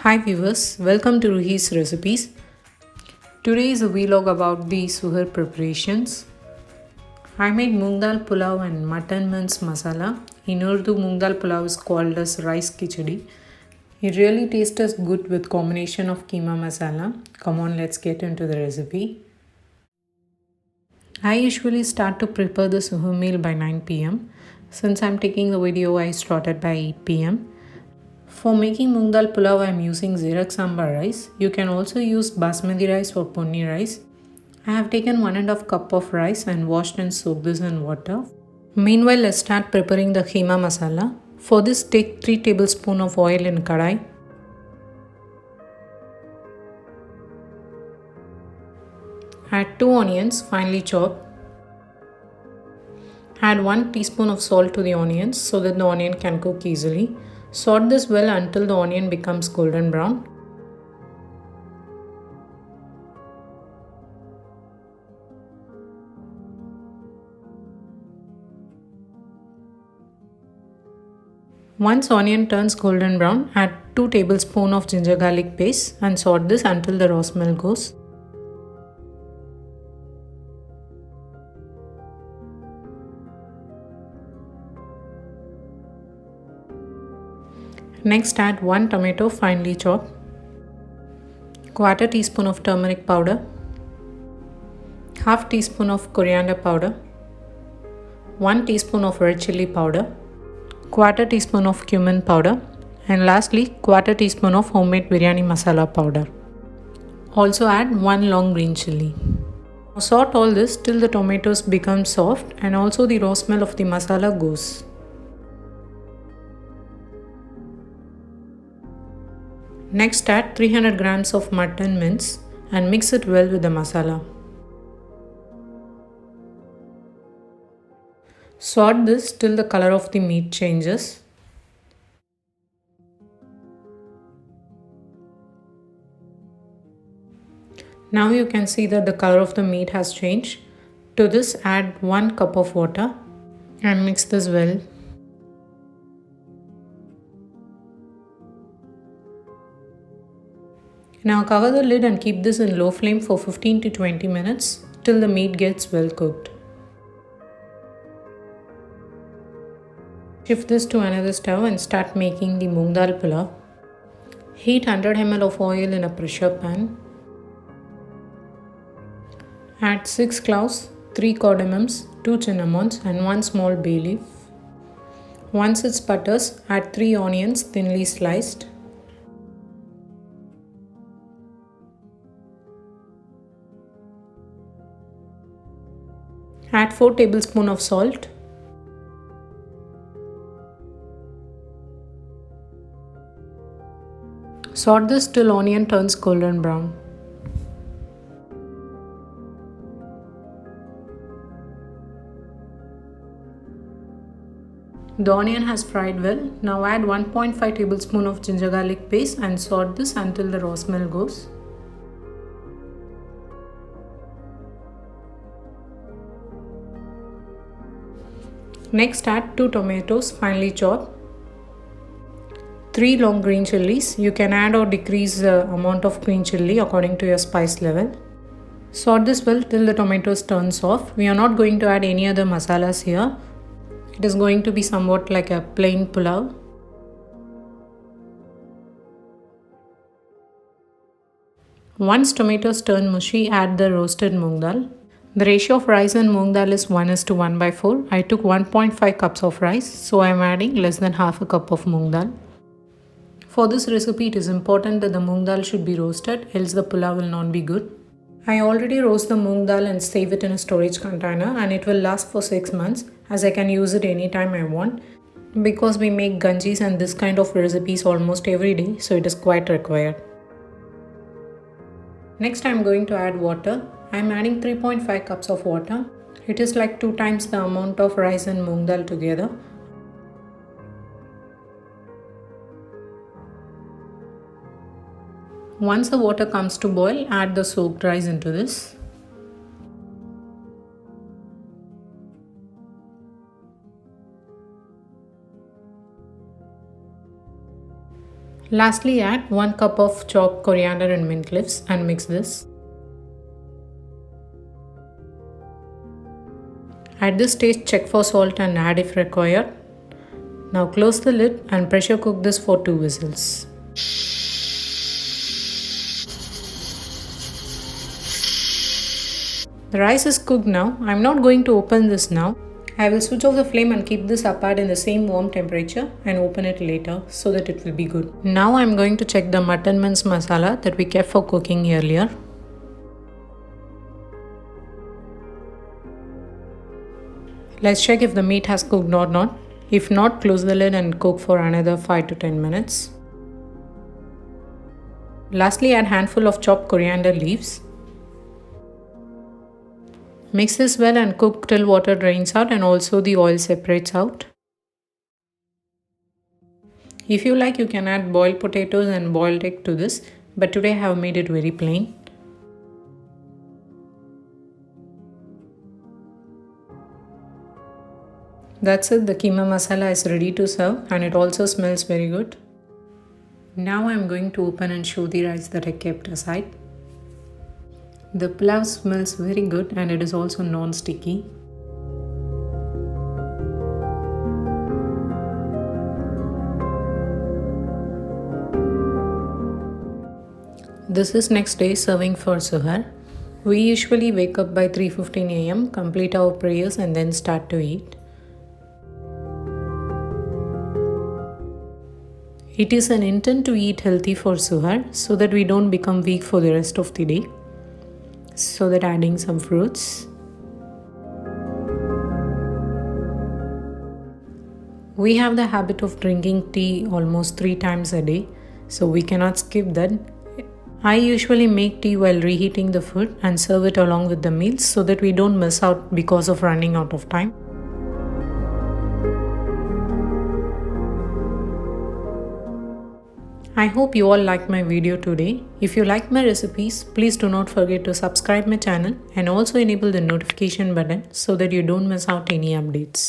Hi viewers, welcome to Ruhi's Recipes. Today is a vlog about the suhar preparations. I made moong dal pulao and mutton mince masala. In Urdu, moong dal pulao is called as rice khichdi. It really tastes good with combination of keema masala. Come on, let's get into the recipe. I usually start to prepare the suhar meal by 9 pm. Since I'm taking the video, I started by 8 pm. For making moong dal pulao, I am using Zirak Sambar rice. You can also use basmati rice or ponni rice. I have taken 1.5 cup of rice and washed and soaked this in water. Meanwhile, let's start preparing the keema masala. For this, take 3 tablespoons of oil in kadai. Add 2 onions finely chopped. Add 1 teaspoon of salt to the onions so that the onion can cook easily. Saute this well until the onion becomes golden brown. Once onion turns golden brown, add 2 tablespoons of ginger garlic paste and saute this until the raw smell goes. Next add 1 tomato finely chopped, quarter teaspoon of turmeric powder, half teaspoon of coriander powder, 1 teaspoon of red chili powder, quarter teaspoon of cumin powder, and lastly quarter teaspoon of homemade biryani masala powder. Also add 1 long green chili. Now saute all this till the tomatoes become soft and also the raw smell of the masala goes. Next add 300 grams of mutton mince and mix it well with the masala. Saute this till the color of the meat changes. Now you can see that the color of the meat has changed. To this add 1 cup of water and mix this well. Now cover the lid and keep this in low flame for 15 to 20 minutes till the meat gets well cooked. Shift this to another stove and start making the moong dal pulao. Heat 100 ml of oil in a pressure pan. Add 6 cloves, 3 cardamoms, 2 cinnamons and 1 small bay leaf. Once it sputters, add 3 onions thinly sliced. Add 4 tablespoons of salt. Saute this till onion turns golden brown. The onion has fried well. Now add 1.5 tablespoons of ginger garlic paste and saute this until the raw smell goes. Next add 2 tomatoes finely chopped, 3 long green chilies. You can add or decrease the amount of green chili according to your spice level. Saute this well till the tomatoes turn soft. We are not going to add any other masalas here. It is going to be somewhat like a plain pulao. Once tomatoes turn mushy, add the roasted moong dal. The ratio of rice and moong dal is 1:1/4. I took 1.5 cups of rice, so I am adding less than half a cup of moong dal. For this recipe, it is important that the moong dal should be roasted, else the pulao will not be good. I already roast the moong dal and save it in a storage container, and it will last for 6 months as I can use it anytime I want. Because we make ganjis and this kind of recipes almost every day, so it is quite required. Next I am going to add water. I am adding 3.5 cups of water. It is like 2 times the amount of rice and moong dal together. Once the water comes to boil, add the soaked rice into this. Lastly, add 1 cup of chopped coriander and mint leaves and mix this. At this stage, check for salt and add if required. Now close the lid and pressure cook this for 2 whistles. The rice is cooked now. I'm not going to open this now. I will switch off the flame and keep this apart in the same warm temperature and open it later so that it will be good. Now I'm going to check the mutton mince masala that we kept for cooking earlier. Let's check if the meat has cooked or not. If not, close the lid and cook for another 5 to 10 minutes. Lastly, add handful of chopped coriander leaves. Mix this well and cook till water drains out and also the oil separates out. If you like, you can add boiled potatoes and boiled egg to this, but today I have made it very plain. That's it, the keema masala is ready to serve and it also smells very good. Now I'm going to open and show the rice that I kept aside. The pulao smells very good and it is also non-sticky. This is next day serving for suhar. We usually wake up by 3:15 am, complete our prayers and then start to eat. It is an intent to eat healthy for suhar so that we don't become weak for the rest of the day. So that adding some fruits. We have the habit of drinking tea almost 3 times a day, so we cannot skip that. I usually make tea while reheating the food and serve it along with the meals so that we don't miss out because of running out of time. I hope you all liked my video today. If you like my recipes, please do not forget to subscribe my channel and also enable the notification button so that you don't miss out any updates.